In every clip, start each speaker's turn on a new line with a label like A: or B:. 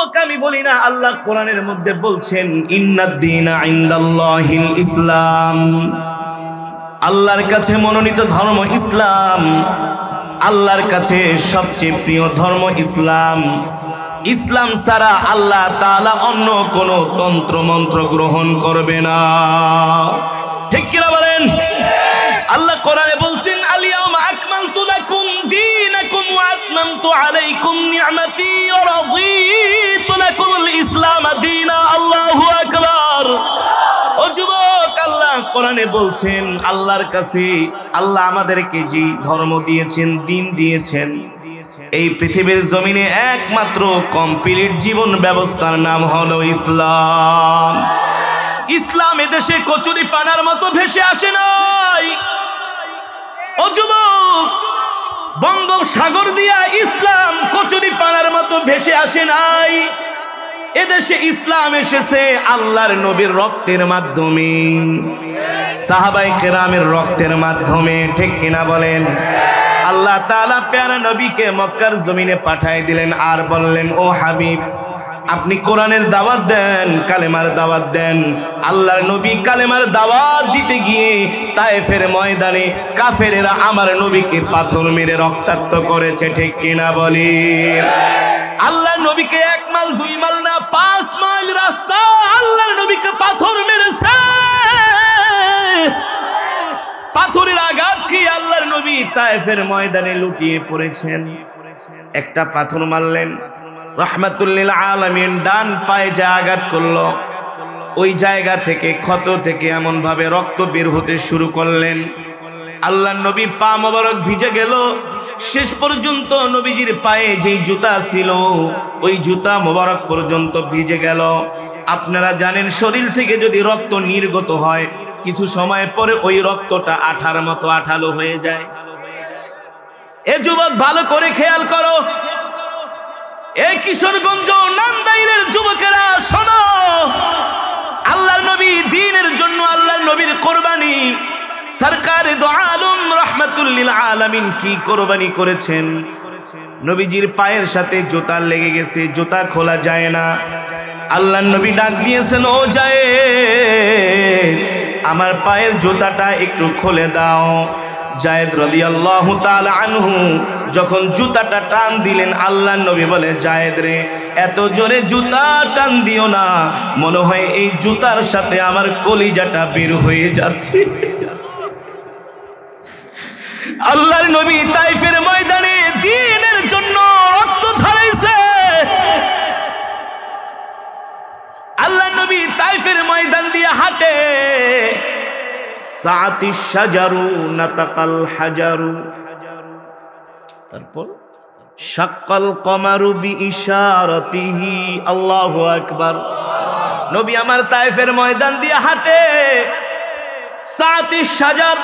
A: যুবক আমি বলি না, আল্লাহ কোরআনের মধ্যে বলছেন ইন্নাদ-দীনা ইনদাল্লাহিল ইসলাম, আল্লাহর কাছে মনোনীত ধর্ম ইসলাম, আল্লাহর কাছে সবচেয়ে প্রিয় ধর্ম ইসলাম। ইসলাম ছাড়া আল্লাহ তাআলা অন্য কোনো তন্ত্র মন্ত্র গ্রহণ করবে না। ঠিক কিনা বলেন? আল্লাহ কোরআনে বলছেন আল-ইয়াওমা আকমালতু লাকুম দীনাকুম ওয়া আতমামতু আলাইকুম নি'মাতি ওয়া রাদিতু লাকুমুল ইসলাম দীনা। আল্লাহু আকবার। ও যুবক, আল্লাহ কোরআনে বলছেন আল্লাহর কাছে আল্লাহ আমাদেরকে যে ধর্ম দিয়েছেন, দিন দিয়েছেন, এই পৃথিবীর জমিনে একমাত্র কমপ্লিট জীবন ব্যবস্থার নাম হলো ইসলাম। ইসলাম এদেশে কচুরি পানার মতো ভেসে আসে নাই। ও যুবক, বঙ্গোপসাগর দিয়া ইসলাম কচুরি পানার মতো ভেসে আসে নাই। এদেশে ইসলাম এসেছে আল্লাহর নবীর রক্তের মাধ্যমে, সাহাবায়ে কেরামের রক্তের মাধ্যমে। ঠিক কিনা বলেন? আল্লাহ তাআলা প্যারা নবীকে মক্কার জমিনে পাঠিয়ে দিলেন আর বললেন, ও হাবিব, আপনি কোরআনের দাওয়াত দেন, কালেমার দাওয়াত দেন। আল্লাহর নবী কালেমার দাওয়াত দিতে গিয়ে তায়েফের ময়দানে কাফেরেরা আমার নবীকে পাথর মেরে রক্তাক্ত করেছে। ঠিক কিনা বলি? আল্লাহর নবীকে 1 মাইল 2 মাইল না 5 মাইল রাস্তা আল্লাহর নবীকে পাথর মেরেছে। পাথরের আঘাত খেয়ে আল্লাহর নবী তায়েফের ময়দানে লুটিয়ে পড়েছেন। একটা পাথর মারলেন, রাহমাতুল লিল আলামিন ডান পায়ে যে আঘাত করলো, ওই জায়গা থেকে ক্ষত থেকে এমন ভাবে রক্ত বের হতে শুরু করলেন। আল্লাহর নবী পা মোবারক ভিজে গেল। শেষ পর্যন্ত নবীজির পায়ে যেই জুতা ছিল ওই জুতা মোবারক পর্যন্ত ভিজে গেল। আপনারা জানেন, শরীর থেকে যদি রক্ত নির্গত হয় কিছু সময় পরে ওই রক্তটা আঠার মতো আঠালো হয়ে যায়। এ যুবক, ভালো করে খেয়াল করো। এই কিশোরগঞ্জ নান্দাইলের যুবকেরা শোনো, আল্লাহর নবী দ্বীনের জন্য আল্লাহর নবীর কোরবানি সরকারে দো আলম রাহমাতুল লিল আলামিন কি কোরবানি করেছেন। নবীজির পায়ের সাথে জুতা লেগে গেছে, জুতা খোলা যায় না। আল্লাহর নবী ডাক দিয়েছেন, ও যায়েদ, আমার পায়ের জুতাটা একটু খুলে দাও। যায়েদ রাদিয়াল্লাহু তাআলা আনহু যখন জুতাটা টান দিলেন, আল্লাহর নবী বলে, যায়েদ রে, এত জোরে জুতা টান দিও না, মনে হয় এই জুতার সাথে আমার কলিজাটা বের হয়ে যাচ্ছে। আল্লাহর নবী তায়েফের ময়দানে দ্বীনের জন্য রক্ত ঝরাইছে। আল্লাহর নবী তায়েফের ময়দান দিয়ে হাঁটে। সাআতিশ শাজারু নাতাকাল হাজারু, তারপর শাক্কাল কমারু বিইশারাতিহি। আল্লাহু আকবার। নবী আমার তায়েফের ময়দান দিয়ে হাঁটে। সাআতিশ শাজার,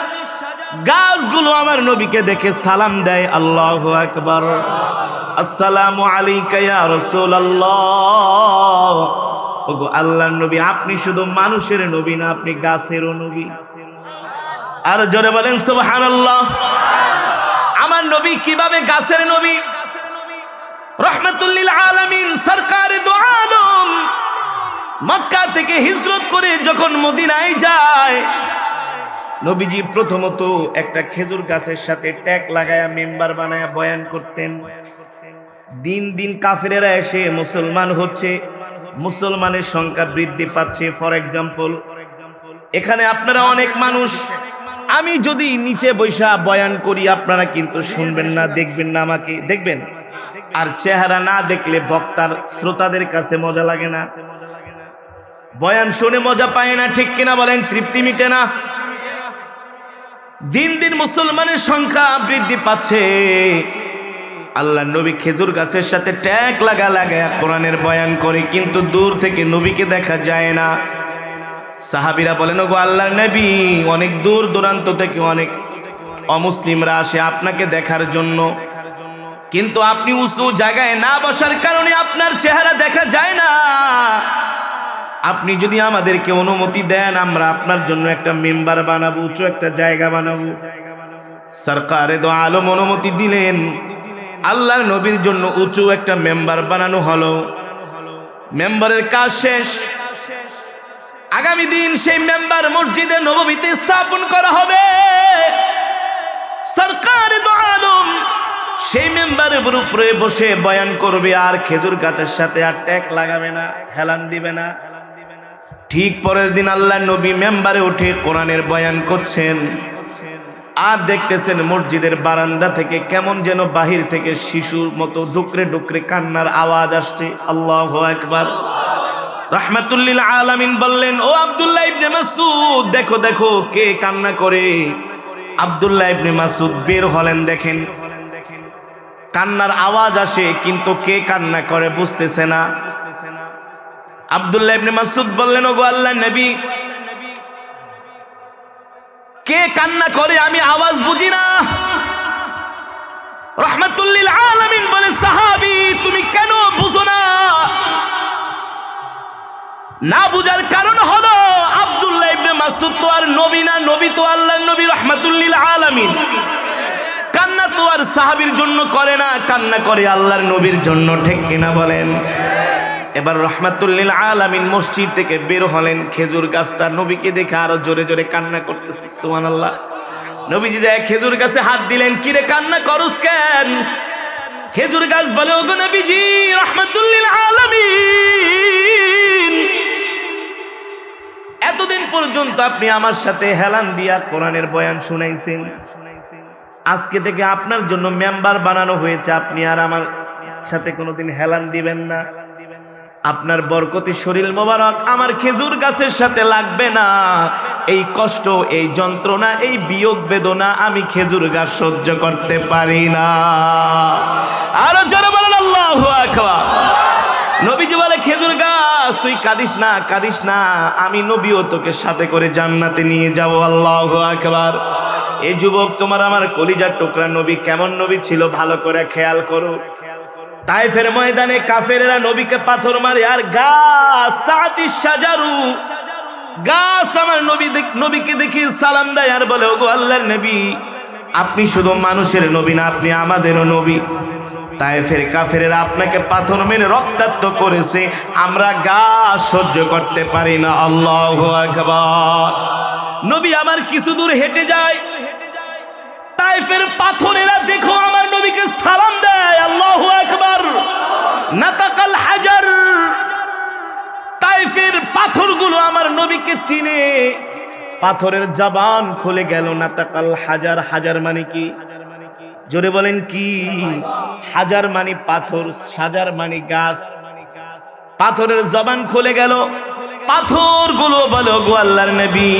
A: গাছগুলো আমার নবীকে দেখে সালাম দেয়। আল্লাহু আকবার। আসসালামু আলাইকা ইয়া রাসূলুল্লাহ। ওগো আল্লাহর নবী, আপনি শুধু মানুষের নবী না, আপনি গাছেরও নবী। আর জোরে বলেন সুবহানাল্লাহ। আমার নবী কিভাবে গাছের নবী? রাহমাতুল লিল আলামিন সরকারে দো আলম মক্কা থেকে হিজরত করে যখন মদিনায় যায়, নবীজি প্রথমত একটা খেজুর গাছের সাথে ট্যাগ লাগায়া মেম্বার বানায়া বয়ান করতেন। দিন দিন কাফেরেরা এসে মুসলমান হচ্ছে, মুসলমানের সংখ্যা বৃদ্ধি পাচ্ছে। ফর এক্সাম্পল, এখানে আপনারা অনেক মানুষ, আমি যদি নিচে বৈশা বয়ান করি আপনারা কিন্তু শুনবেন না, দেখবেন না, আমাকে দেখবেন। আর চেহারা না দেখলে বক্তার শ্রোতাদের কাছে মজা লাগে না, বয়ান শুনে মজা পায় না। ঠিক কিনা বলেন? তৃপ্তি মিটে না। দিন দিন মুসলমানের সংখ্যা বৃদ্ধি পাচ্ছে। আল্লাহ নবী খেজুর গাছের সাথে ট্যাগ লাগায়া কোরআনের বয়ান করে, কিন্তু দূর থেকে নবীকে দেখা যায় না। সাহাবীরা বলেন, ওগো আল্লাহর নবী, অনেক দূর দূরান্ত থেকে অনেক অমুসলিমরা আসে আপনাকে দেখার জন্য, কিন্তু আপনি উঁচু জায়গায় না বসার কারণে আপনার চেহারা দেখা যায় না। আপনি যদি আমাদেরকে অনুমতি দেন, আমরা আপনার জন্য একটা মেম্বার বানাবো, উঁচু একটা জায়গা বানাবো। সরকারে দো আলম অনুমতি দিলেন। আল্লাহর নবীর জন্য উঁচু একটা মেম্বার বানানো হলো। মেম্বারের কাজ শেষ। আগামী দিন সেই মেম্বার মসজিদে নববীতে স্থাপন করা হবে। সরকার দো আলম সেই মেম্বারের উপরে বসে বয়ান করবে, আর খেজুর গাছের সাথে আর ট্যাগ লাগাবে না, হেলান দিবে না। ঠিক পরের দিন আল্লাহ নবী মেম্বারে উঠে কোরআনের বয়ান করছেন, আর দেখতেছেন মসজিদের বারান্দা থেকে কেমন যেন বাহির থেকে শিশুর মতো ডুকরে ডুকরে কান্নার আওয়াজ আসছে। আল্লাহু আকবার। রাহমাতুল্লিল আলামিন বললেন, ও আব্দুল্লাহ ইবনে মাসউদ, দেখো দেখো কে কান্না করে। আব্দুল্লাহ ইবনে মাসউদ বের হলেন, দেখেন কান্নার আওয়াজ আসে, কিন্তু কে কান্না করে বুঝতেছে না। আব্দুল্লাহ ইবনে মাসউদ বললেন, ওগো আল্লাহর নবী, কে কান্না করে আমি আওয়াজ বুঝি না। রাহমাতুল্লিল আলামিন বলে, সাহাবী তুমি কেন বুঝো না? না বুঝার কারণ হলো আব্দুল্লাহ ইবনে মাসউদ তো আর নবী না, নবী তো আল্লাহর নবী রাহমাতুল্লিল আলামিন। কান্না তো আর সাহাবীর জন্য করে না, কান্না করে আল্লাহর নবীর জন্য, ঠিক কিনা বলেন? এবার রাহমাতুল্লিল আলামিন মসজিদ থেকে বের হলেন, খেজুর গাছটা নবীকে দেখে আরো জোরে জোরে কান্না করতেছে। সুবহানাল্লাহ। নবীজি যায় খেজুর গাছে হাত দিলেন, কিরে কান্না করস কেন? খেজুর গাছ বলে, ওগো নবীজি রাহমাতুল্লিল আলামিন, এতদিন পর্যন্ত আপনি আমার সাথে হেলান দিয়া কোরআনের বয়ান শুনাইছেন, আজকে থেকে আপনার জন্য মেম্বার বানানো হয়েছে, আপনি আর আমার সাথে কোনোদিন হেলান দিবেন না। আপনার বরকতি শরীর মোবারক আমার খেজুর গাছের সাথে লাগবে না। এই কষ্ট, এই যন্ত্রণা, এই বিয়োগ বেদনা আমি খেজুর গাছ সহ্য করতে পারি না। আরো জোরে বলেন আল্লাহু আকবার। নবীজি বলে, খেজুর গাছ তুই কাঁদিস না, কাঁদিস না, আমি নবীও তোকে সাথে করে জান্নাতে নিয়ে যাব। আল্লাহু আকবার। এই যুবক, তোমার আমার কলিজার টুকরা নবী কেমন নবী ছিল ভালো করে খেয়াল করো। তায়েফের ময়দানে কাফেরেরা নবীকে পাথর মারে, আর গাছ সাতিশ শাজারু, গাছ আমার নবীকে দেখি সালাম দেয় আর বলে, ওগো আল্লাহর নবী, আপনি শুধু মানুষের নবী না, আপনি আমাদেরও নবী। তায়েফের কাফেরেরা আপনাকে পাথর মেরে রক্তাক্ত করেছে, আমরা গাছ সহ্য করতে পারি না। আল্লাহু আকবার। নবী আমার কিছু দূর হেঁটে যায়, তায়েফের পাথরেরা দেখো আমার নবীকে সালাম দেয়। আল্লাহু আকবার। নাতাকাল হাজার, তায়েফের পাথরগুলো আমার নবীকে চিনে, পাথরের জবান খুলে গেল। নাতাকাল হাজার, হাজার মানে কি? জোরে বলেন কি? হাজার মানে পাথর, সাজার মানে গাছ। পাথরের জবান খুলে গেল, পাথরগুলো বলো, গো আল্লাহর নবী,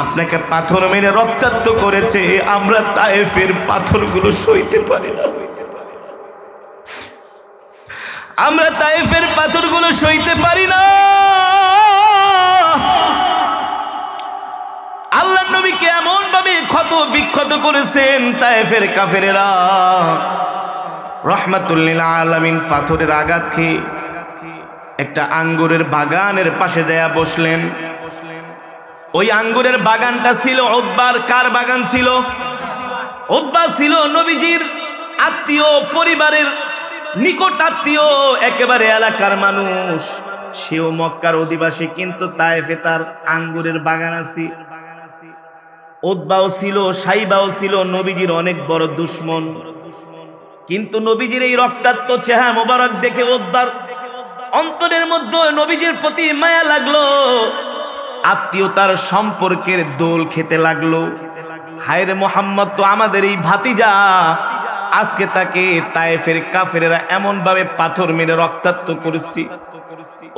A: আপনাকে পাথর মেরে রক্তাক্ত করেছে, আমরা তায়েফের পাথরগুলো সইতে পারি না, আমরা তায়েফের পাথরগুলো সইতে পারি না। আল্লাহর নবীকে এমন ভাবে ক্ষত বিক্ষত করেছেন তায়েফের কাফেরেরা। রাহমাতুল্লিল আলামিন পাথরের আঘাত খেয়ে একটা আঙ্গুরের বাগানের পাশে যায় বসলেন। ওই আঙ্গুরের বাগানটা ছিল উতবার। কার বাগান ছিল? উতবা ছিল নবীজির আত্মীয়, পরিবারের নিকট আত্মীয়, একেবারে এলাকার মানুষ। সেও মক্কার অধিবাসী, কিন্তু তায়েফে তার আঙ্গুরের বাগান আছে। উতবাও ছিল, সাইবাও ছিল নবীজির অনেক বড় দুশমন। কিন্তু নবীজির এই রক্তাক্ত চেহারা মোবারক দেখে উতবার অন্তরের মধ্যে নবীজির প্রতি মায়া লাগলো, আত্মীয়তার সম্পর্কের দোল খেতে লাগলো। হায় রে মুহাম্মদ তো আমাদের এই ভাতিজা, আজকে তাকে তায়েফের কাফেরেরা এমন ভাবে পাথর মেরে রক্তাক্ত করেছি।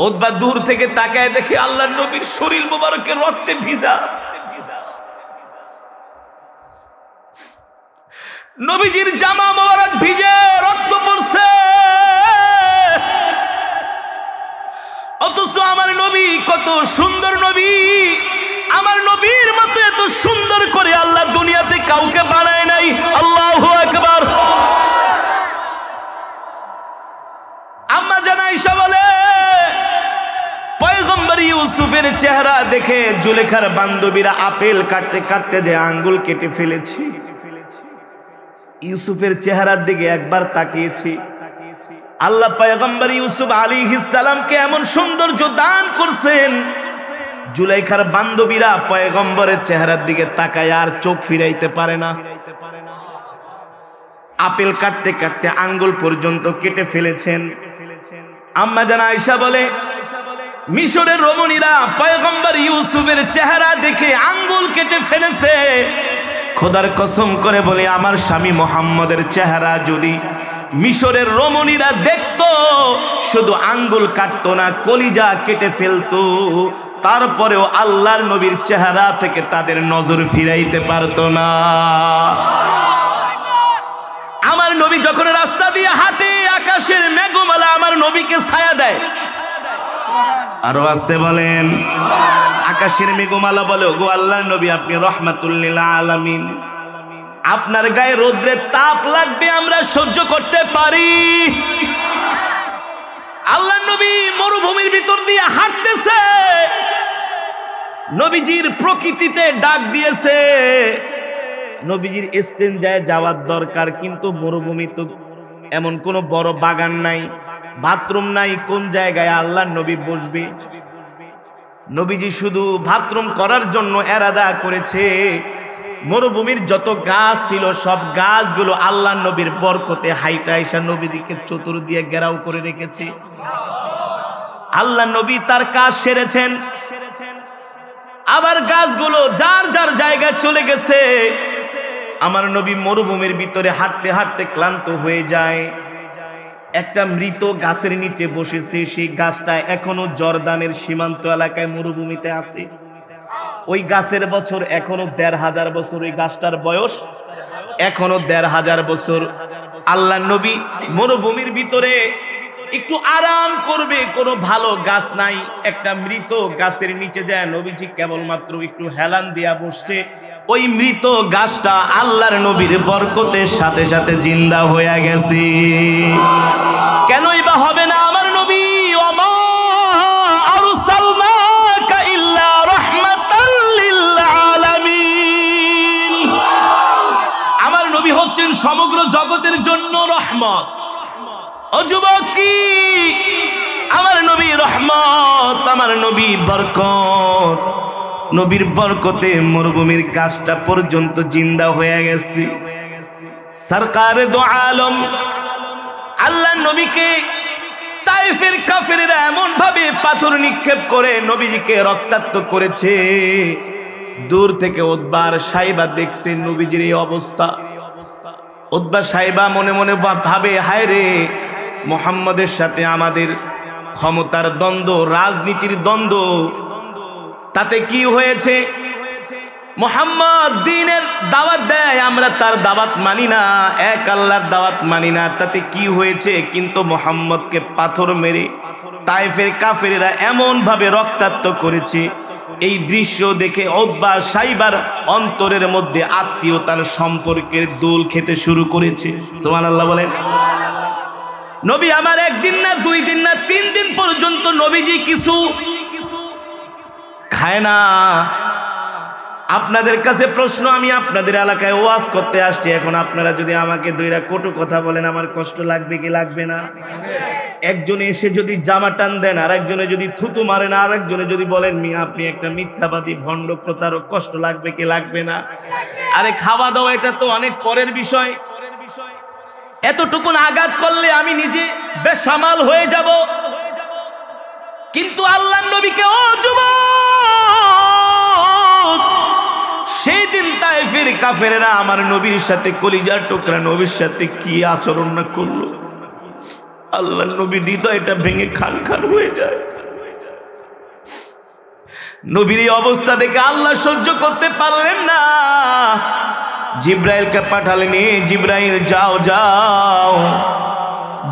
A: উতবা দূর থেকে তাকায় দেখে আল্লাহর নবীর শরীর মোবারকের রক্তে ভিজা। নবীজির জামা মোবারক ভিজে রক্ত পড়ছে, অথচ আমার নবী কত সুন্দর নবী, আমার নবীর মতো এত সুন্দর করে আল্লাহ দুনিয়াতে কাউকে বানায় নাই। আল্লাহু আকবার। আম্মা জান আয়েশা বলে, পয়গম্বর ইউসুফের চেহারা দেখে জুলেখার বান্ধবীরা আপেল কাটতে কাটতে যে আঙ্গুল কেটে ফেলেছি। ইউসুফের চেহারার দিকে একবার তাকিয়েছি, আল্লাহ পয়গম্বর ইউসুফ আলাইহিস সালামকে এমন সৌন্দর্য দান করছেন, জুলাইখার বান্ধবীরা পয়গম্বরের চেহারার দিকে তাকায় আর চোখ ফিরাইতে পারে না। আপেল কাটতে কাটতে আঙ্গুল পর্যন্ত কেটে ফেলেছেন। আম্মা জান আয়েশা বলে, মিশরের রমণীরা পয়গম্বর ইউসুফের চেহারা দেখে আঙ্গুল কেটে ফেলেছে। খোদার কসম করে বলে, আমার স্বামী মুহাম্মদের চেহারা যদি মিশরের রমণীরা দেখতো, শুধু আঙ্গুল কাটতো না, কলিজা কেটে ফেলতো, তারপরেও আল্লাহর নবীর চেহারা থেকে তাদের নজর ফিরাইতে পারতো না। আমার নবী যখন রাস্তা দিয়ে হাঁটে, আকাশের মেঘমালা আমার নবীকে ছায়া দেয়। আরো আসতে বলেন, আকাশের মেঘমালা বলে, ওগো আল্লাহর নবী, আপনি রহমাতুল লিল আলামিন, আপনার গায়ে রৌদ্রের তাপ লাগবে, আমরা সহ্য করতে পারি। আল্লাহর নবী মরুভূমির ভিতর দিয়ে হাঁটতেছে, নবীজির প্রকৃতিতে ডাক দিয়েছে, নবীজির ইস্তেনজায় যাওয়ার দরকার, কিন্তু মরুভূমি তো এমন কোন বড় বাগান নাই, বাথরুম নাই, কোন জায়গায় আল্লাহর নবী বসবে? নবীজি শুধু বাথরুম করার জন্য এরাদা করেছে। মরুভূমির যত গাছ ছিল সব গাছগুলো আল্লাহর নবীর বরকতে হাইটা আইসা নবীদিকে চতুর্দিকে ঘেরাও করে রেখেছে। আল্লাহর নবী তার কাজ সেরেছেন, আবার গাছগুলো যার যার জায়গায় চলে গেছে। আমার নবী মরুভূমির ভিতরে হাঁটতে হাঁটতে ক্লান্ত হয়ে যায়। একটা মৃত গাছের নিচে বসেছে, সেই গাছটা এখনো জর্দানের সীমান্ত এলাকায় মরুভূমিতে আছে। ওই গাছের বছর এখনো ১৫০০ বছর, ওই গাছটার বয়স এখনো ১৫০০ বছর। আল্লাহ নবী মরুভূমির ভিতরে একটু আরাম করবে, কোনো ভালো গাছ নাই, একটা মৃত গাছের নিচে যায় নবীজি কেবলমাত্র একটু হেলান দিয়া বসছে। ওই মৃত গাছটা আল্লাহর নবীর বরকতের সাথে সাথে জিন্দা হয়ে গেছে। কেনই বা হবে না? আমার নবী ওমা আরসালনাকা ইল্লা রাহমাতাল লিল আলামিন, আমার নবী হচ্ছেন সমগ্র জগতের জন্য রহমত। ও যুবক, কি আমার নবী রহমত, আমার নবী বরকত। নবীর বরকতে মরুভূমির গাছটা পর্যন্ত জিন্দা হয়ে গেছে। সরকারে দো আলম আল্লাহ নবীকে তায়েফের কাফেররা এমন ভাবে পাথর নিক্ষেপ করে নবীজিকে রক্তাক্ত করেছে। দূর থেকে উতবা সাইবা দেখছে নবীজির এই অবস্থা। উতবা সাইবা মনে মনে ভাবে, হায় রে, মুহাম্মদের সাথে আমাদের ক্ষমতার দ্বন্দ্ব, রাজনীতির দ্বন্দ্ব, তাতে কি হয়েছে? মুহাম্মদ দ্বীনের দাওয়াত দেয়, আমরা তার দাওয়াত মানি না, এক আল্লাহর দাওয়াত মানি না, তাতে কি হয়েছে? কিন্তু মুহাম্মদকে পাথর মেরে তায়েফের কাফেরেরা এমন ভাবে রক্তাক্ত করেছে। এই দৃশ্য দেখে উতবা সাইবার অন্তরের মধ্যে আত্মীয়তার সম্পর্কের দোল খেতে শুরু করেছে। সুবহানাল্লাহ বলেন। নবী আমার একদিন না, 2 দিন না, 3 দিন পর্যন্ত নবীজি কিছু খায় না। আপনাদের কাছে প্রশ্ন, আমি আপনাদের এলাকায় ওয়াজ করতে আসছি, এখন আপনারা যদি আমাকে দুইটা কটু কথা বলেন, আমার কষ্ট লাগবে কি লাগবে না? একজনে এসে যদি জামা টান দেন, আর একজনে যদি থুতু মারেন, আর একজনে যদি বলেন মিয়া আপনি একটা মিথ্যাবাদী ভণ্ড প্রতারক, কষ্ট লাগবে কি লাগবে না? আরে খাওয়া দাওয়া এটা তো অনেক পরের বিষয়। এতটুকুন আঘাত করলে আমি নিজে বেসামাল হয়ে যাব, কিন্তু আল্লাহর নবীকে, ও যুবক, সেই দিন তায়েফের কাফেরেরা আমার নবীর সাথে, কলিজার টুকরা নবীর সাথে কি আচরণ না করলো। আল্লাহর নবীর হৃদয়টা ভেঙে খান খান হয়ে যায়। নবীর এই অবস্থা দেখে আল্লাহ সহ্য করতে পারলেন না, জিব্রাইলকে পাঠালেন। জিব্রাইল, যাও যাও,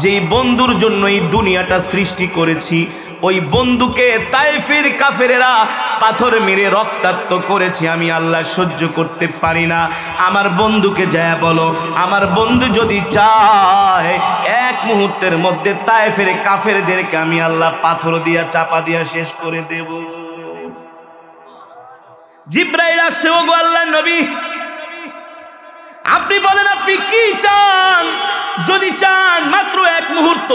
A: যেই বন্ধুর জন্য এই দুনিয়াটা সৃষ্টি করেছি, ওই বন্ধুকে তায়েফের কাফেরেরা পাথর মেরে রক্তাক্ত করেছে, আমি আল্লাহ সহ্য করতে পারি না। আমার বন্ধুকে যায় বলো, আমার বন্ধু যদি চায় এক মুহূর্তের মধ্যে তায়েফের কাফেরদেরকে আমি আল্লাহ পাথর দিয়া চাপা দিয়া শেষ করে দেব। জিব্রাইল আসছে, ওগো আল্লাহর নবী, আপনি বলেন আপনি কি চান? যদি চান মাত্র এক মুহূর্ত,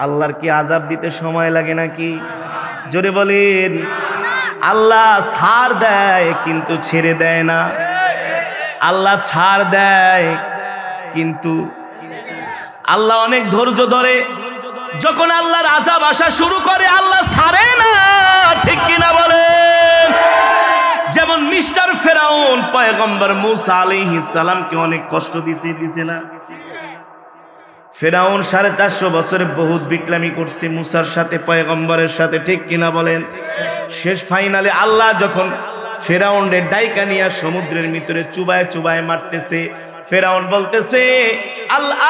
A: আল্লাহর কি আযাব দিতে সময় লাগে নাকি? জোরে বলেন। আল্লাহ ছাড় দেয় কিন্তু ছেড়ে দেয় না। আল্লাহ ছাড় দেয় কিন্তু আল্লাহ অনেক ধৈর্য ধরে। যখন আল্লাহর আযাব আসা শুরু করে আল্লাহ ছাড়ে না, ঠিক কিনা বলেন? যেমন মিস্টার ফেরাউন পয়গম্বর মূসা আলাইহিস সালামকে অনেক কষ্ট দিছে না? ফেরাউন 450 বছরে বহুত বিক্রামি করছে মূসার সাথে, পয়গম্বরের সাথে, ঠিক কিনা বলেন? শেষ ফাইনালে আল্লাহ যখন ফেরাউনের ডাইকা নিয়ে সমুদ্রের ভিতরে চুবায় চুবায় মারতেছে, ফেরাউন বলতেছে আল্লাহ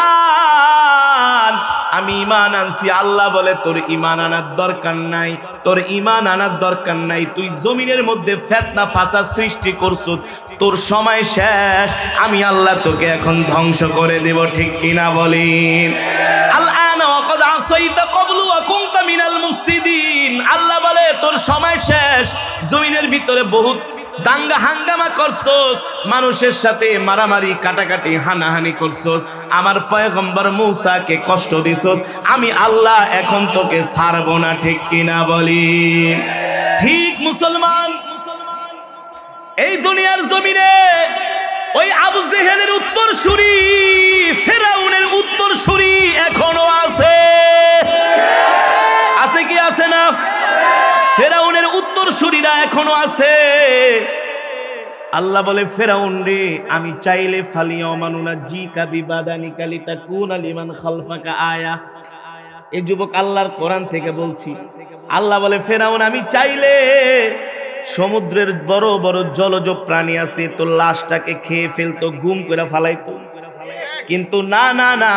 A: আমি ঈমান আনছি। আল্লাহ বলে তোর ঈমান আনার দরকার নাই, তোর ঈমান আনার দরকার নাই, তুই জমিনের মধ্যে ফিতনা ফাসাদ সৃষ্টি করছস, তোর সময় শেষ, আমি আল্লাহ তোকে এখন ধ্বংস করে দেব, ঠিক কিনা বলেন? আলআনা ওয়াকাদ আসাইতা ক্বাবলু ওয়া কুনতা মিনাল মুফসিদিন। আল্লাহ বলে তোর সময় শেষ, জমিনের ভিতরে বহুত দাঙ্গা হাঙ্গামা করছস, মানুষের সাথে মারামারি কাটাকাটি হানাহানি করছস, আমার পয়গম্বর মূসাকে কষ্ট দিছস, আমি আল্লাহ এখন তোকে ছাড়বো না, ঠিক কিনা বলি? ঠিক মুসলমান, এই দুনিয়ার জমিনে ওই আবু জেহেলের উত্তরসূরি ফেরাউনের উত্তরসূরি এখনো আছে। আছে কি আছে না? ফেরাউনের উত্তরসূরিরা এখনো আছে। আল্লাহ বলে ফেরাউন রে, আমি চাইলে ফালিয়ামানুনা জিকা বিবাদানিকা লিতাকুনা লিমান খালফাকা আয়া। এই যুবক আল্লাহর কোরআন থেকে বলছি। আল্লাহ বলে ফেরাউন আমি চাইলে সমুদ্রের বড় বড় জলজ প্রাণী আছে তোর লাশটাকে খেয়ে ফেলতো, গুম করে ফালাইতো, কিন্তু না না না,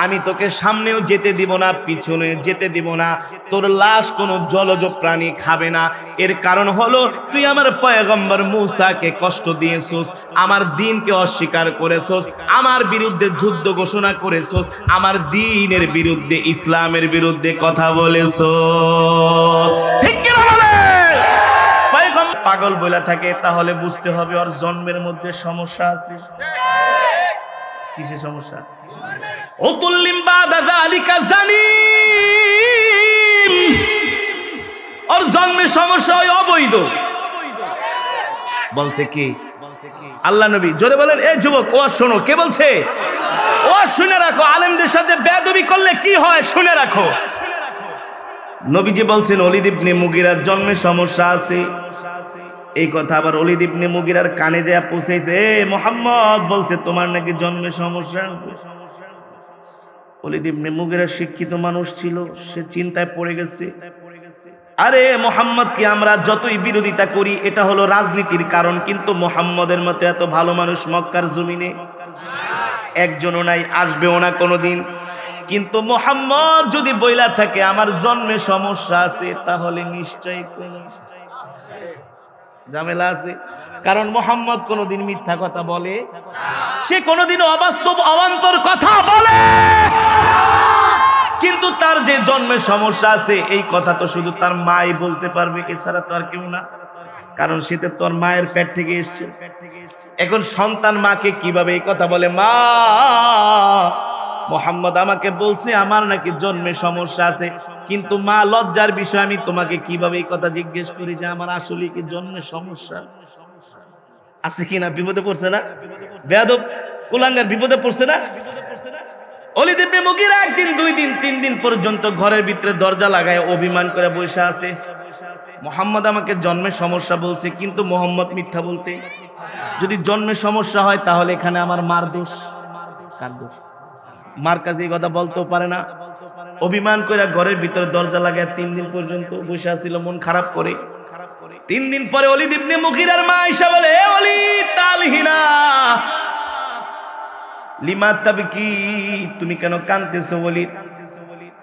A: আমি তোকে সামনেও যেতে দিব না, পিছনে যেতে দিব না, তোর লাশ কোনো জলজ প্রাণী খাবে না। এর কারণ হলো তুই আমার পয়গম্বর মূসাকে কষ্ট দিয়েছস, আমার দ্বীনকে অস্বীকার করেছস, আমার বিরুদ্ধে যুদ্ধ ঘোষণা করেছস, আমার দ্বীনের বিরুদ্ধে, ইসলামের বিরুদ্ধে কথা বলেছস, ঠিক কি না বলে? পয়গম্বর পাগল বলে থাকে, তাহলে বুঝতে হবে ওর জন্মের মধ্যে সমস্যা আছে। কিসের সমস্যা? উতুল্লিম বাদা যালিকা জানিম, ওর জন্মের সমস্যা ওই অবৈধ। বলছে কি আল্লাহ নবী? জোরে বলেন। এই যুবক ও শোনো, কে বলছে? ও শুনে রাখো, আলেমদের সাথে বেয়াদবি করলে কি হয় শুনে রাখো। নবীজি বলছেন ওলীদ ইবনে মুগীরার জন্মের সমস্যা আছে। এই কথা আবার ওলীদ ইবনে মুগীরার কানে যায় পৌঁছেছে, এ মুহাম্মদ বলছে তোমার নাকি জন্মের সমস্যা আছে। ওলীদ ইবনে মুগীরা শিক্ষিত মানুষ ছিল, সে চিন্তায় পড়ে গেছে। আরে মুহাম্মদকে আমরা যতই বিরোধিতা করি এটা হলো রাজনীতির কারণ, কিন্তু মুহাম্মদের মতো এত ভালো মানুষ মক্কার জমিনে একজনও নাই, আসবেও না কোনোদিন। কিন্তু মুহাম্মদ যদি বইলা থাকে আমার জন্মে সমস্যা আছে, তাহলে নিশ্চয়ই কোনো ঝামেলা আছে। কারণ মুহাম্মদ কোনোদিন মিথ্যা কথা বলে, সে কোনোদিন অবাস্তব অবান্তর কথা বলে, কিন্তু তার যে জন্মের সমস্যা আছে এই কথা তো শুধু তার মাই বলতে পারবে, এছাড়া তো আর কেউ না। কারণ সে তো তোর মায়ের পেট থেকে এসেছে। এখন সন্তান মাকে কিভাবে এই কথা বলে? মা, মুহাম্মদ আমাকে বলছে আমার নাকি জন্মের সমস্যা আছে, কিন্তু মা লজ্জার বিষয় আমি তোমাকে কিভাবে এই কথা জিজ্ঞেস করি যে আমার আসলে কি জন্মের সমস্যা আছে কিনা? বিপদে পড়ছে না? বেয়াদব কুলাঙ্গার বিপদে পড়ছে না? ওলীদ ইবনে মুগীরা একদিন, 2 দিন, 3 দিন পর্যন্ত ঘরের ভিতরে দরজা লাগায় অভিমান করে বসে আছে। মুহাম্মদ আমাকে জন্মের সমস্যা বলছে, কিন্তু মুহাম্মদ মিথ্যা বলতে। যদি জন্মের সমস্যা হয় তাহলে এখানে আমার মার দোষ। কার দোষ? মার কাছে এই কথা বলতেও পারে না। অভিমান করে ঘরের ভিতরে দরজা লাগায় 3 দিন পর্যন্ত বসে আছিল মন খারাপ করে। 3 দিন পরে ওলীদ ইবনে মুগীরার মা আয়েশা বলে, এ ওলীদ তালহিনা লিমা তাবকি, তুমি কেন কাঁদতেছো ওলীদ?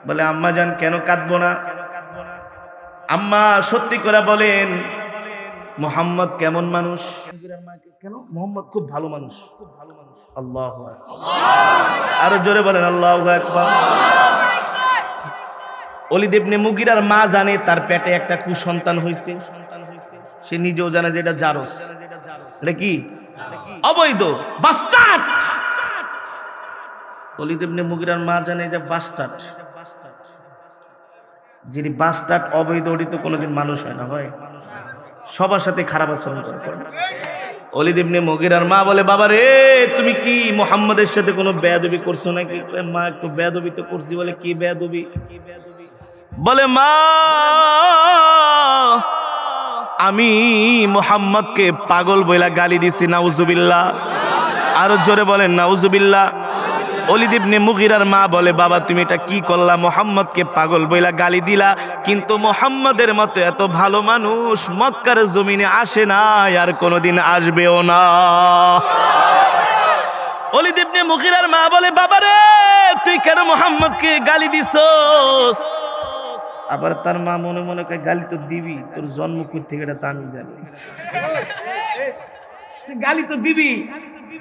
A: বলে আম্মা জান কেন কাঁদবো না? আম্মা সত্যি করে বলেন মুহাম্মদ কেমন মানুষ? কেন? মুহাম্মদ খুব ভালো মানুষ। আল্লাহু আকবার, আরো জোরে বলেন আল্লাহু আকবার। ওলীদ ইবনে মুগীরার মা জানে তার পেটে একটা কুসন্তান হয়েছে, সে নিজেও জানে যে এটা জারস। এটা কি? অবৈধ বাস্টার্ড। ওলীদ ইবনে মুগীরার মা জানে যে বাস্টার্ড, যিনি বাস্টার্ড অবৈধ ওটি তো কোনোদিন মানুষ হয় না, হয় সবার সাথে খারাপ আচরণ করে। ওলীদ ইবনে মুগীরার মা বলে, বাবা রে তুমি কি মুহাম্মাদের সাথে কোনো বেয়াদবি করছো নাকি? মা একটু বেয়াদবি তো করছি। বলে কি বেয়াদবি? বলে মা আমি মুহাম্মদকে পাগল বইলা গালি দিছি, নাউজুবিল্লাহ। আরো জোরে বলেন নাউজুবিল্লাহ। ওলীদ ইবনে মুগীরার মা বলে, বাবা তুমি এটা কি করলা? মুহাম্মদকে পাগল বইলা গালি দিলা, কিন্তু মুহাম্মদের মতো এত ভালো মানুষ মক্কার জমিনে আসে না, আর কোনোদিন আসবেও না। ওলীদ ইবনে মুগীরার মা বলে, বাবা রে তুই কেন মুহাম্মদকে গালি দিছস? আবার তার মা মনে মনে কয়, গালি তো দিবি, তোর জন্ম কই থেকে এটা তো আমি জানি। তুই গালি তো দিবি,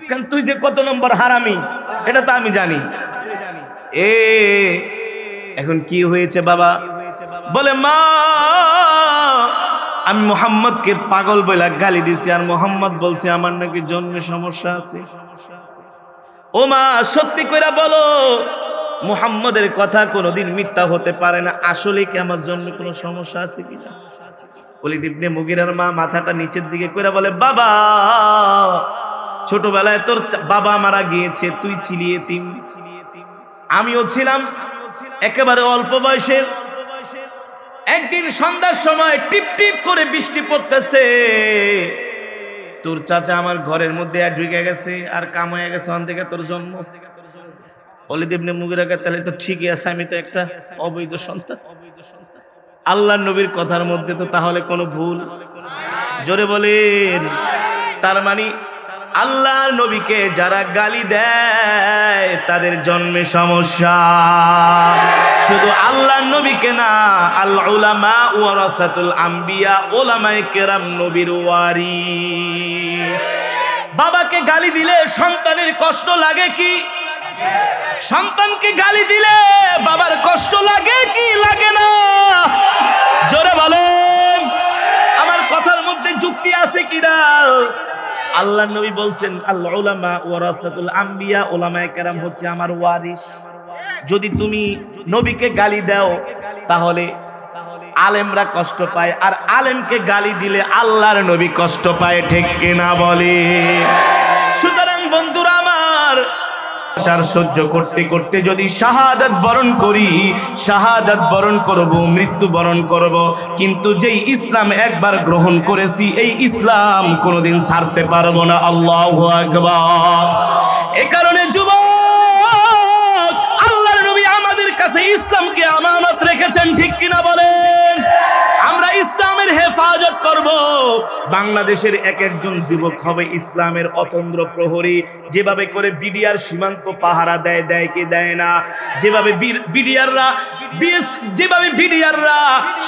A: কারণ তুই যে কত নম্বর হারামি এটা তো আমি জানি। এখন কি হয়েছে বাবা? বলে মা আমি মুহাম্মদকে পাগল বইলা গালি দিছি, আর মুহাম্মদ বলছে আমার নাকি জন্মে সমস্যা আছে। ও মা সত্যি কইরা বলো, মুহাম্মদের কথা কোনোদিন মিথ্যা হতে পারে না, আসলে কি আমার জন্মে কোনো সমস্যা আছে কিনা? ওলীদ ইবনে মুগীরার মা মাথাটা নিচের দিকে কইরা বলে, বাবা ছোটবেলায় তোর বাবা মারা গিয়েছে, তুই ছিলি এতিম, আমিও ছিলাম একেবারে অল্প বয়সের। একদিন সন্ধ্যার সময় টিপ টিপ করে বৃষ্টি পড়তেছে, তোর চাচা আমার ঘরের মধ্যে ঢুকে গেছে আর কাম হয়ে গেছে, ওখান থেকে তোর জন্ম। ওলীদ ইবনে মুগীরাকে, তাহলে তো ঠিকই আছে, আমি তো একটা অবৈধ সন্তান। আল্লাহর নবীর কথার মধ্যে তো তাহলে কোনো ভুল? জোরে বলেন। তার মানে আল্লাহর নবীকে যারা গালি দেয় তাদের জন্মে সমস্যা। শুধু আল্লাহর নবীকে না, আল উলামা ওয়ারাসাতুল আম্বিয়া, উলামায়ে কেরাম নবীর ওয়ারিস। বাবাকে গালি দিলে সন্তানের কষ্ট লাগে কি? সন্তানকে গালি দিলে বাবার কষ্ট লাগে কি লাগে না? জোরে বলেন। আমার কথার মধ্যে যুক্তি আছে কিনা? আল্লাহর নবী বলছেন আল উলামা ওয়ারাসাতুল আম্বিয়া, উলামায়ে কেরাম হচ্ছে আমার ওয়ারিস। যদি তুমি নবীকে গালি দাও তাহলে আলেমরা কষ্ট পায়, আর আলেমকে গালি দিলে আল্লাহর নবী কষ্ট পায়, ঠিক কিনা বলে? সুতরাং বন্ধুরা আমার, সহ্য করতে করতে যদি শাহাদাত বরণ করি, শাহাদাত বরণ করব, মৃত্যু বরণ করব, কিন্তু যেই ইসলাম একবার গ্রহণ করেছি এই ইসলাম কোনোদিন ছাড়তে পারবো না। আল্লাহু আকবার। এ কারণে যুবক, আল্লাহর নবী আমাদের কাছে ইসলামকে আমানত রেখেছেন, ঠিক কিনা বলেন? আমরা ইসলামের হেফাজত করব। বাংলাদেশের এক একজন যুবক হবে ইসলামের অতন্দ্র প্রহরী। যেভাবে করে বিডিআর সীমান্ত পাহারা দেয়, দেয় কি দেয় না? যেভাবে বিডিআররা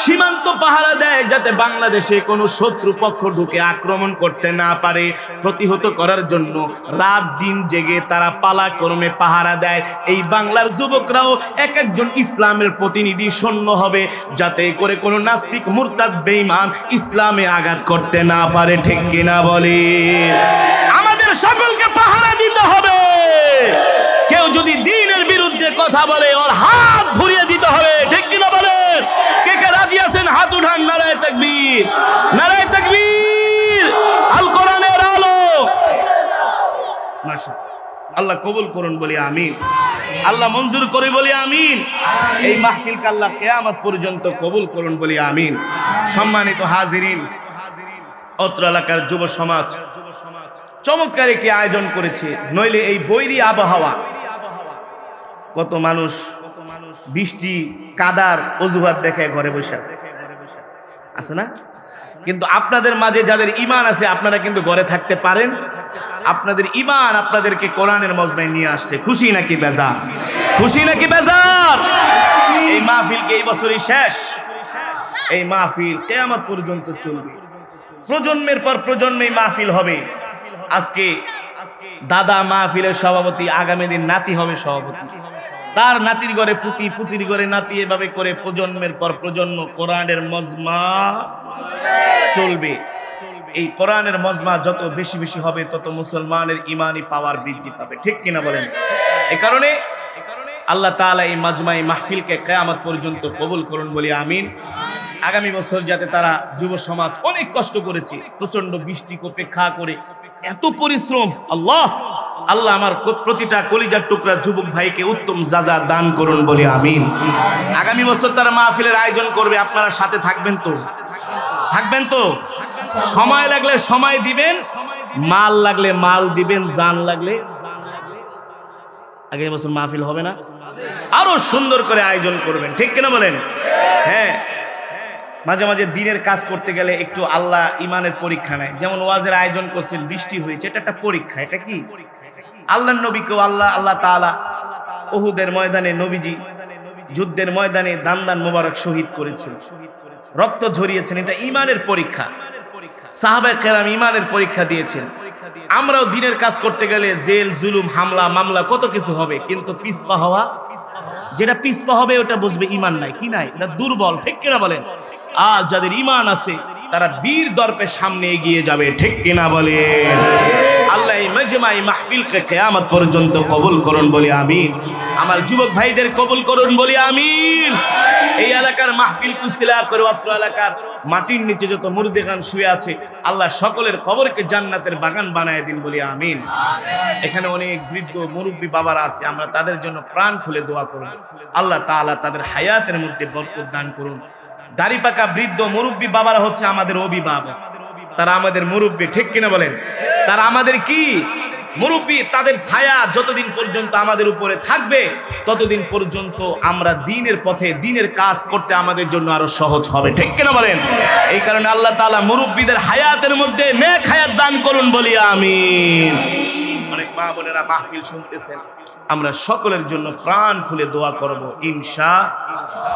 A: সীমান্ত পাহারা দেয় যাতে বাংলাদেশে কোনো শত্রুপক্ষ ঢুকে আক্রমণ করতে না পারে, প্রতিহত করার জন্য রাত দিন জেগে তারা পালাক্রমে পাহারা দেয়। এই বাংলার যুবকরাও এক একজন ইসলামের প্রতিনিধি সৈন্য হবে, যাতে করে কোনো নাস্তিক মুরতাদ বেঈমান ইসলামে আঘাত করতে না পারে, ঠিক কিনা বলে? আমাদের সকলকে পাহারা দিতে হবে। কেউ যদি দ্বীনের বিরুদ্ধে কথা বলে ওর হাত ঘুরিয়ে দিতে হবে, ঠিক কিনা বলেন? কে কে রাজি আছেন? হাত উঠান। নারায়ে তাকবীর, নারায়ে তাকবীর। আল কোরআনের আলো। মাশাআল্লাহ। আল্লাহ কবুল করুন বলি আমিন। আল্লাহ মঞ্জুর করে বলি আমিন। এই মাহফিলকে আল্লাহ কিয়ামত পর্যন্ত কবুল করুন বলি আমিন। সম্মানিত হাজিরিন, অত্র এলাকার যুব সমাজ চমৎকার একটি আয়োজন করেছে, নইলে এই বৈরী আবহাওয়া, কত মানুষ বৃষ্টি কাদার অজুহাত দেখে ঘরে বসে আছে না? কিন্তু আপনাদের মাঝে যাদের ঈমান আছে আপনারা কিন্তু ঘরে থাকতে পারেন। আপনাদের ঈমান আপনাদেরকে কোরআনের মজমায় নিয়ে আসছে। খুশি নাকি বেজার? খুশি নাকি বেজার? এই মাহফিল কি এই বছরই শেষ? এই মাহফিল কিয়ামত পর্যন্ত চলবে। প্রজন্মের পর প্রজন্মে মাহফিল হবে। আজকে দাদা মাহফিলের সভাপতি, আগামী দিন নাতি হবে সভাপতি, তার নাতির ঘরে পুতি, পুতির ঘরে নাতি, এভাবে করে প্রজন্মের পর প্রজন্ম কোরআনের মজমা চলবে। এই কোরআনের মজমা যত বেশি বেশি হবে তত মুসলমানের ইমানি পাওয়ার বৃদ্ধি পাবে, ঠিক কিনা বলেন? এই কারণে আল্লাহ তাআলা এই মাজমাই মাহফিলকে কিয়ামত পর্যন্ত কবুল করুন বলি আমিন। আগামী বছর যাতে তারা যুব সমাজ অনেক কষ্ট করেছে, প্রচন্ড বৃষ্টি উপেক্ষা করে এত পরিশ্রম, আল্লাহ আমার প্রতিটা কলিজার টুকরা যুবক ভাইকে উত্তম যাজা দান করুন বলি আমিন। আগামী বছর তারা মাহফিলের আয়োজন করবে, আপনারা সাথে থাকবেন তো? থাকবেন তো? সময় লাগলে সময় দিবেন, মাল লাগলে মাল দিবেন, জান লাগলে। আগামী বছর মাহফিল হবে না? আরো সুন্দর করে আয়োজন করবেন, ঠিক কিনা বলেন? হ্যাঁ, মাঝে মাঝে দিনের কাজ করতে গেলে একটু আল্লাহ ইমানের পরীক্ষা নেয়। যেমন ওয়াজের আয়োজন করছেন, বৃষ্টি হয়েছে, এটা একটা পরীক্ষা। এটা কি? আল্লাহর নবীকেও আল্লাহ তাআলা উহুদের ময়দানে, নবীজি যুদ্ধের ময়দানে দান মোবারক শহীদ করেছিল, রক্ত ঝরিয়েছেন, এটা ইমানের পরীক্ষা। সাহাবায়ে কেরাম ইমানের পরীক্ষা দিয়েছেন। আমরাও দিনের কাজ করতে গেলে জেল, জুলুম, হামলা, মামলা কত কিছু হবে, কিন্তু পিছপা হওয়া, যেটা পিছপা হবে ওটা বুঝবে ইমান নাই, কি নাই, এটা দুর্বল, ঠিক কিনা বলেন? আর যাদের ইমান আছে তারা বীর দর্পে সামনে এগিয়ে যাবে, ঠিক কিনা বলেন? আল্লাহ এই মাজমাই মাহফিলকে কিয়ামত পর্যন্ত কবুল করুন বলি আমিন। আমার যুবক ভাইদের কবুল করুন বলি আমিন। এই এলাকার মাহফিল কুশিলা করে অত্র এলাকার মাটির নিচে যত মুর্দেগান শুয়ে আছে, আল্লাহ সকলের কবরকে জান্নাতের বাগান বানায় দিন বলি আমিন। এখানে অনেক বৃদ্ধ মুরব্বী বাবারা আছে, আমরা তাদের জন্য প্রাণ খুলে দোয়া করুন। আল্লাহ তাআলা তাদের হায়াতের মধ্যে বরকত দান করুন। দাড়ি পাকা বৃদ্ধ মুরব্বী বাবারা হচ্ছে আমাদের অভিভাবক, তারা আমাদের মুরব্বী, ঠিক কিনা বলেন? তারা আমাদের কি মুরব্বী, তাদের ছায়া যতদিন পর্যন্ত আমাদের উপরে থাকবে ততদিন পর্যন্ত আমরা দ্বীনের পথে দ্বীনের কাজ করতে আমাদের জন্য আরো সহজ হবে, ঠিক কিনা বলেন? এই কারণে আল্লাহ তাআলা মুরব্বীদের হায়াতের মধ্যে নেক হায়াত দান করুন বলি আমিন। অনেক মা বোনেরা মাহফিল শুনতেছেন, আমরা সকলের জন্য প্রাণ খুলে দোয়া করব ইনশাআল্লাহ।